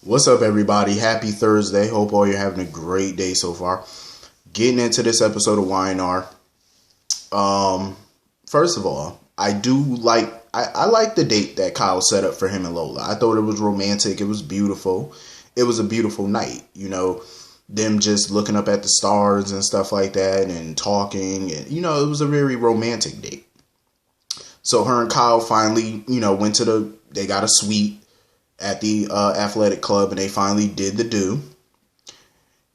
What's up, everybody? Happy Thursday. Hope all you're having a great day so far. Getting into this episode of YNR. First of all, I like the date that Kyle set up for him and Lola. I thought it was romantic. It was beautiful. It was a beautiful night. Them just looking up at the stars and stuff like that and talking. And, it was a very romantic date. So her and Kyle finally, they got a suite at the athletic club, and they finally did the do.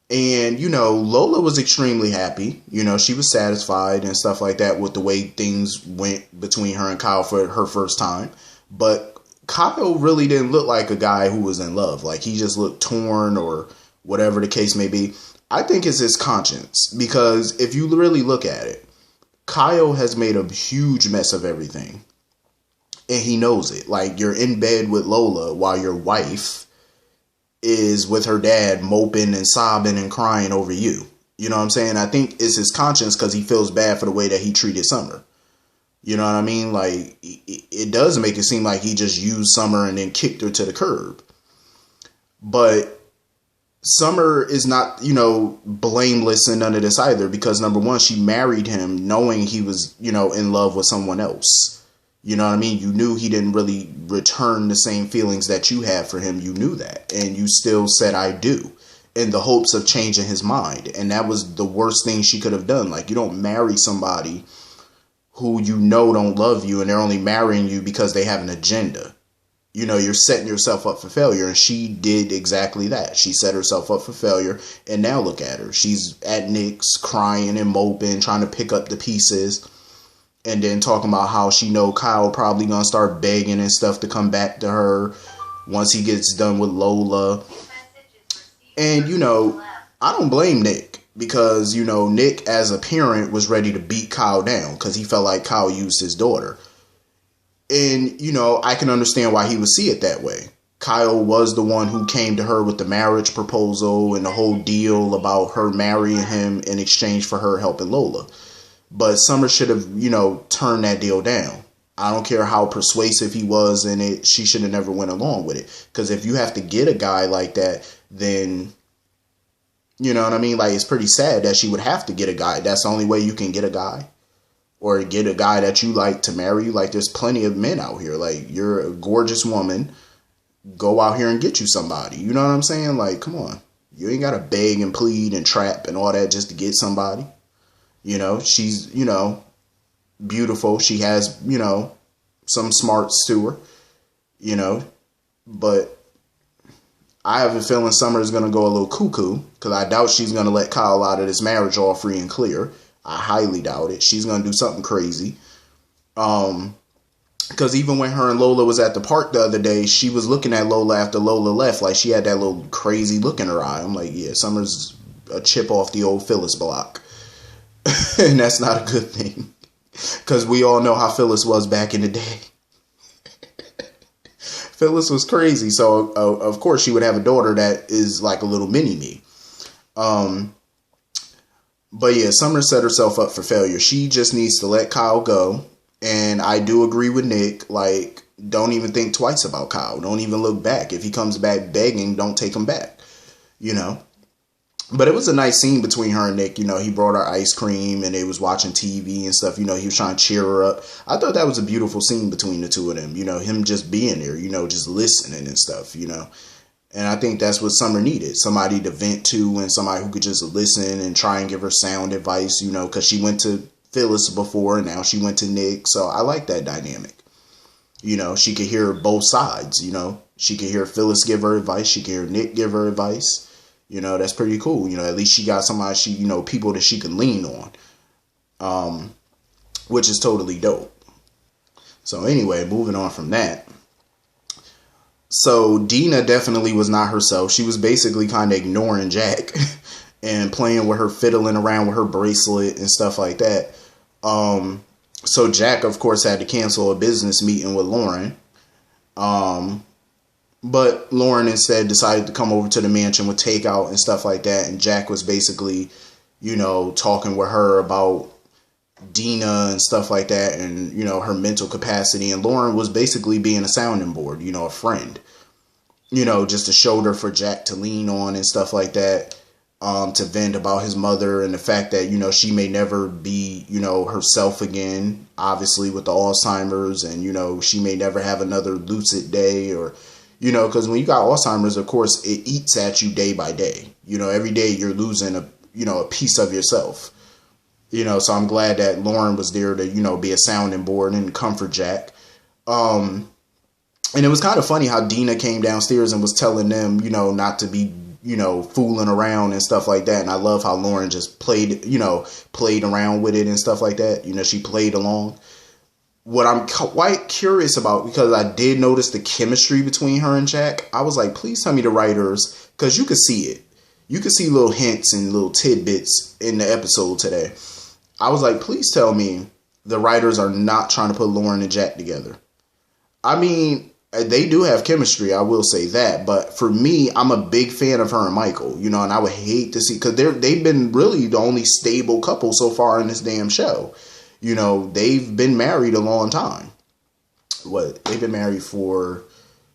And, Lola was extremely happy. She was satisfied and stuff like that with the way things went between her and Kyle for her first time. But Kyle really didn't look like a guy who was in love. Like, he just looked torn or whatever the case may be. I think it's his conscience, because if you really look at it, Kyle has made a huge mess of everything. And he knows it. Like, you're in bed with Lola while your wife is with her dad moping and sobbing and crying over you. You know what I'm saying? I think it's his conscience because he feels bad for the way that he treated Summer. You know what I mean? Like, it does make it seem like he just used Summer and then kicked her to the curb. But Summer is not, blameless in none of this either, because number one, she married him knowing he was, in love with someone else. You know what I mean? You knew he didn't really return the same feelings that you had for him. You knew that. And you still said, I do, in the hopes of changing his mind. And that was the worst thing she could have done. Like, you don't marry somebody who don't love you, and they're only marrying you because they have an agenda. You're setting yourself up for failure. And she did exactly that. She set herself up for failure. And now look at her. She's at Nick's crying and moping, trying to pick up the pieces. And then talking about how she know Kyle probably gonna start begging and stuff to come back to her once he gets done with Lola. And, I don't blame Nick, because, Nick as a parent was ready to beat Kyle down because he felt like Kyle used his daughter. And, I can understand why he would see it that way. Kyle was the one who came to her with the marriage proposal and the whole deal about her marrying him in exchange for her helping Lola. But Summer should have, turned that deal down. I don't care how persuasive he was in it. She should have never went along with it. Because if you have to get a guy like that, then, you know what I mean? Like, it's pretty sad that she would have to get a guy. That's the only way you can get a guy. Or get a guy that you like to marry. Like, there's plenty of men out here. Like, you're a gorgeous woman. Go out here and get you somebody. You know what I'm saying? Like, come on. You ain't got to beg and plead and trap and all that just to get somebody. She's, beautiful. She has, some smarts to her, but I have a feeling Summer is going to go a little cuckoo, because I doubt she's going to let Kyle out of this marriage all free and clear. I highly doubt it. She's going to do something crazy. Because even when her and Lola was at the park the other day, she was looking at Lola after Lola left. Like, she had that little crazy look in her eye. I'm like, yeah, Summer's a chip off the old Phyllis block. And that's not a good thing, because we all know how Phyllis was back in the day. Phyllis was crazy. So, of course, she would have a daughter that is like a little mini-me. But yeah, Summer set herself up for failure. She just needs to let Kyle go. And I do agree with Nick. Like, don't even think twice about Kyle. Don't even look back. If he comes back begging, don't take him back. But it was a nice scene between her and Nick. He brought her ice cream and they was watching TV and stuff. He was trying to cheer her up. I thought that was a beautiful scene between the two of them. Him just being there, just listening and stuff, And I think that's what Summer needed. Somebody to vent to, and somebody who could just listen and try and give her sound advice, because she went to Phyllis before and now she went to Nick. So I like that dynamic. She could hear both sides, She could hear Phyllis give her advice. She could hear Nick give her advice. That's pretty cool. At least she got somebody people that she can lean on, which is totally dope. So anyway, moving on from that. So Dina definitely was not herself. She was basically kind of ignoring Jack and playing with her, fiddling around with her bracelet and stuff like that. So Jack, of course, had to cancel a business meeting with Lauren. But Lauren instead decided to come over to the mansion with takeout and stuff like that. And Jack was basically, talking with her about Dina and stuff like that, and, her mental capacity. And Lauren was basically being a sounding board, a friend. just a shoulder for Jack to lean on and stuff like that, to vent about his mother and the fact that, she may never be, herself again, obviously with the Alzheimer's, and, she may never have another lucid day, or, because when you got Alzheimer's, of course, it eats at you day by day. Every day you're losing a piece of yourself. So I'm glad that Lauren was there to, be a sounding board and comfort Jack. And it was kind of funny how Dina came downstairs and was telling them, not to be, fooling around and stuff like that. And I love how Lauren just played around with it and stuff like that. She played along. What I'm quite curious about, because I did notice the chemistry between her and Jack, I was like, please tell me the writers, because you could see it. You could see little hints and little tidbits in the episode today. I was like, please tell me the writers are not trying to put Lauren and Jack together. I mean, they do have chemistry, I will say that. But for me, I'm a big fan of her and Michael, and I would hate to see, because they've been really the only stable couple so far in this damn show. They've been married a long time. They've been married for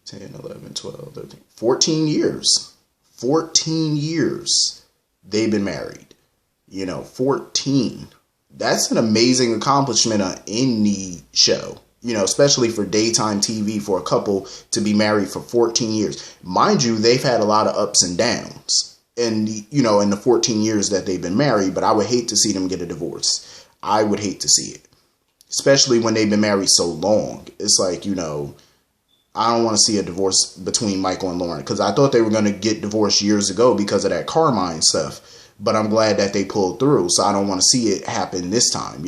10, 11, 12, 13, 14 years. 14 years they've been married. 14. That's an amazing accomplishment on any show. Especially for daytime TV, for a couple to be married for 14 years. Mind you, they've had a lot of ups and downs in the 14 years that they've been married, but I would hate to see them get a divorce. I would hate to see it, especially when they've been married so long. It's like, I don't want to see a divorce between Michael and Lauren, because I thought they were going to get divorced years ago because of that Carmine stuff, but I'm glad that they pulled through, so I don't want to see it happen this time.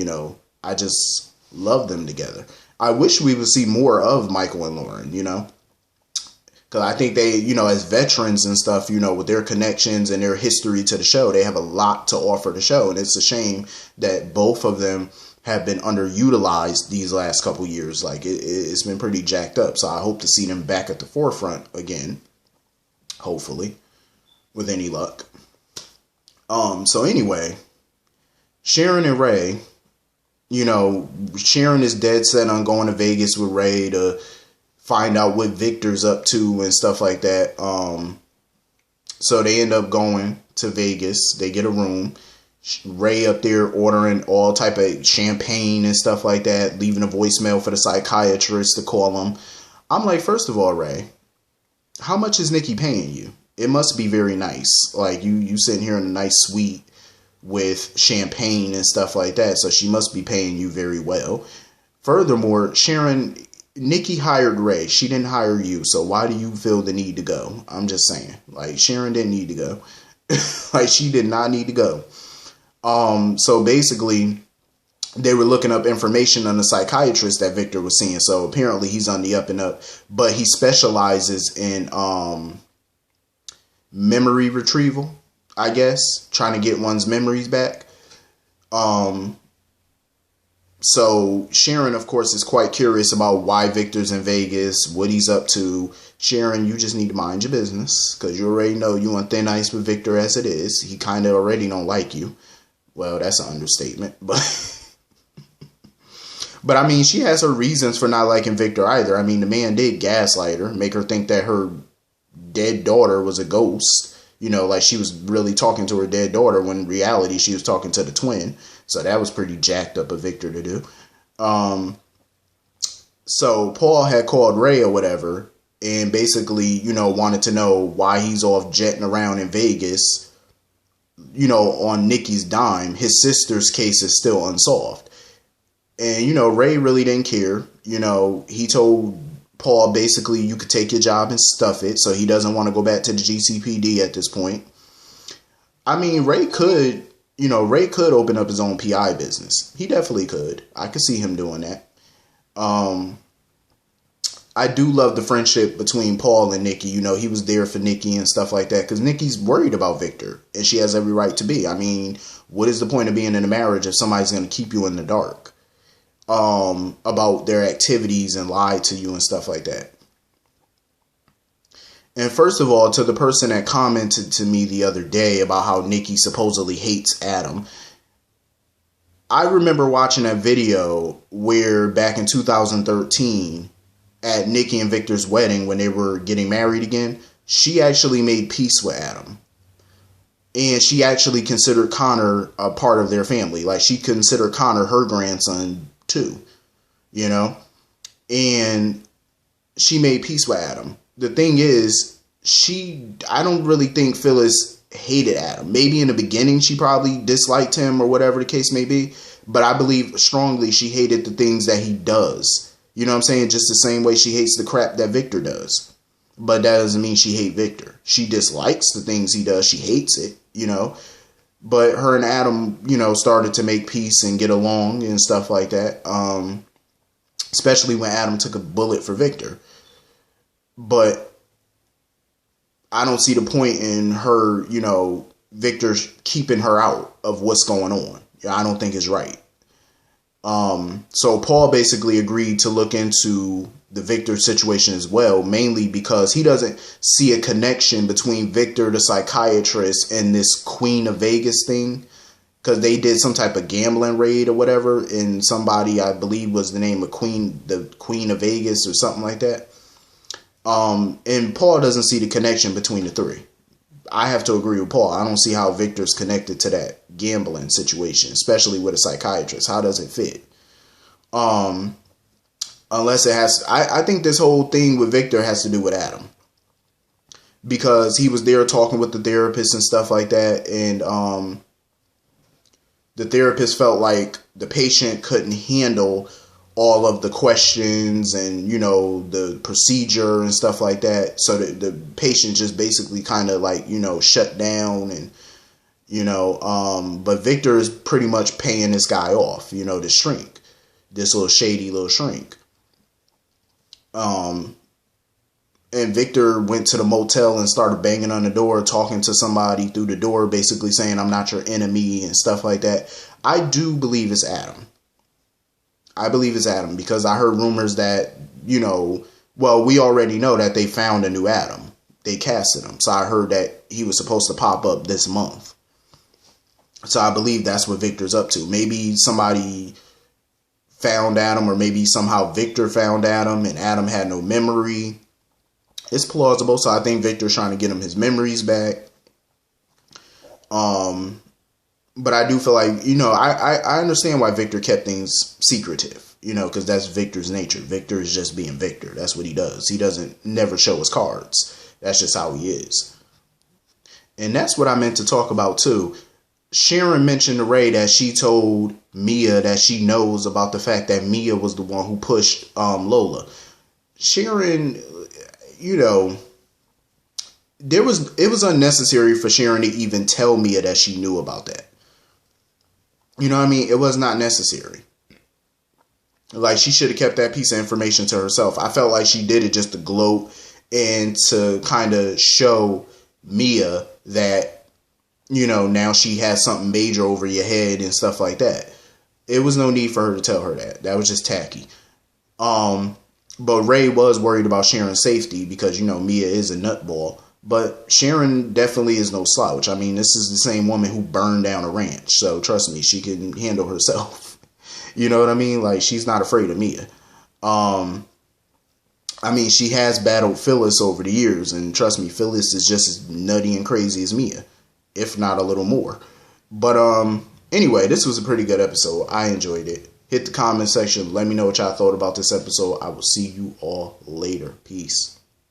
I just love them together. I wish we would see more of Michael and Lauren, because I think they, as veterans and stuff, with their connections and their history to the show, they have a lot to offer the show. And it's a shame that both of them have been underutilized these last couple years. Like, it's been pretty jacked up. So I hope to see them back at the forefront again, hopefully, with any luck. So anyway, Sharon and Rey, Sharon is dead set on going to Vegas with Rey to find out what Victor's up to and stuff like that. So they end up going to Vegas. They get a room. Rey up there ordering all type of champagne and stuff like that, leaving a voicemail for the psychiatrist to call him. I'm like, first of all, Rey, how much is Nikki paying you? It must be very nice. Like, you sitting here in a nice suite with champagne and stuff like that, so she must be paying you very well. Furthermore, Sharon, Nikki hired Rey. She didn't hire you, so why do you feel the need to go? I'm just saying. Like, Sharon didn't need to go. Like, she did not need to go. So basically, they were looking up information on the psychiatrist that Victor was seeing. So apparently he's on the up and up, but he specializes in memory retrieval, I guess, trying to get one's memories back. So Sharon, of course, is quite curious about why Victor's in Vegas, what he's up to. Sharon, you just need to mind your business, because you already know you on thin ice with Victor as it is. He kind of already don't like you. Well, that's an understatement, but but I mean, she has her reasons for not liking Victor either. I mean, the man did gaslight her, make her think that her dead daughter was a ghost. Like she was really talking to her dead daughter when in reality she was talking to the twin. So that was pretty jacked up of Victor to do. So Paul had called Rey or whatever and basically, wanted to know why he's off jetting around in Vegas, on Nikki's dime. His sister's case is still unsolved. And, Rey really didn't care. He told Paul basically you could take your job and stuff it. So he doesn't want to go back to the GCPD at this point. I mean, Rey could open up his own PI business. He definitely could. I could see him doing that. I do love the friendship between Paul and Nikki. He was there for Nikki and stuff like that because Nikki's worried about Victor and she has every right to be. I mean, what is the point of being in a marriage if somebody's going to keep you in the dark about their activities and lie to you and stuff like that? And first of all, to the person that commented to me the other day about how Nikki supposedly hates Adam, I remember watching that video where back in 2013, at Nikki and Victor's wedding when they were getting married again, she actually made peace with Adam. And she actually considered Connor a part of their family. Like, she considered Connor her grandson too, you know? And she made peace with Adam. The thing is, I don't really think Phyllis hated Adam. Maybe in the beginning she probably disliked him or whatever the case may be. But I believe strongly she hated the things that he does. You know what I'm saying? Just the same way she hates the crap that Victor does. But that doesn't mean she hates Victor. She dislikes the things he does. She hates it, you know. But her and Adam, you know, started to make peace and get along and stuff like that. Especially when Adam took a bullet for Victor. But I don't see the point in her, you know, Victor keeping her out of what's going on. I don't think it's right. So Paul basically agreed to look into the Victor situation as well, mainly because he doesn't see a connection between Victor, the psychiatrist, and this Queen of Vegas thing. Because they did some type of gambling raid or whatever, and somebody, I believe, was the name of the Queen of Vegas or something like that. And Paul doesn't see the connection between the three. I have to agree with Paul. I don't see how Victor's connected to that gambling situation, especially with a psychiatrist. How does it fit? Unless it has, I think this whole thing with Victor has to do with Adam, because he was there talking with the therapist and stuff like that. And, the therapist felt like the patient couldn't handle all of the questions and, you know, the procedure and stuff like that. So the patient just basically kind of like, you know, shut down and, you know, but Victor is pretty much paying this guy off, you know, this shrink, this little shady little shrink. And Victor went to the motel and started banging on the door, talking to somebody through the door, basically saying, I'm not your enemy and stuff like that. I do believe it's Adam. I believe it's Adam because I heard rumors that, you know, well, we already know that they found a new Adam. They casted him. So I heard that he was supposed to pop up this month. So I believe that's what Victor's up to. Maybe somebody found Adam, or maybe somehow Victor found Adam and Adam had no memory. It's plausible. So I think Victor's trying to get him his memories back. But I do feel like, you know, I understand why Victor kept things secretive, you know, because that's Victor's nature. Victor is just being Victor. That's what he does. He doesn't never show his cards. That's just how he is. And that's what I meant to talk about, too. Sharon mentioned to Rey that she told Mia that she knows about the fact that Mia was the one who pushed Lola. Sharon, you know, it was unnecessary for Sharon to even tell Mia that she knew about that. You know what I mean? It was not necessary. Like, she should have kept that piece of information to herself. I felt like she did it just to gloat and to kind of show Mia that, you know, now she has something major over your head and stuff like that. It was no need for her to tell her that. That was just tacky. But Rey was worried about Sharon's safety because, you know, Mia is a nutball. But Sharon definitely is no slouch. I mean, this is the same woman who burned down a ranch. So trust me, she can handle herself. You know what I mean? Like, she's not afraid of Mia. I mean, she has battled Phyllis over the years. And trust me, Phyllis is just as nutty and crazy as Mia, if not a little more. But anyway, this was a pretty good episode. I enjoyed it. Hit the comment section. Let me know what y'all thought about this episode. I will see you all later. Peace.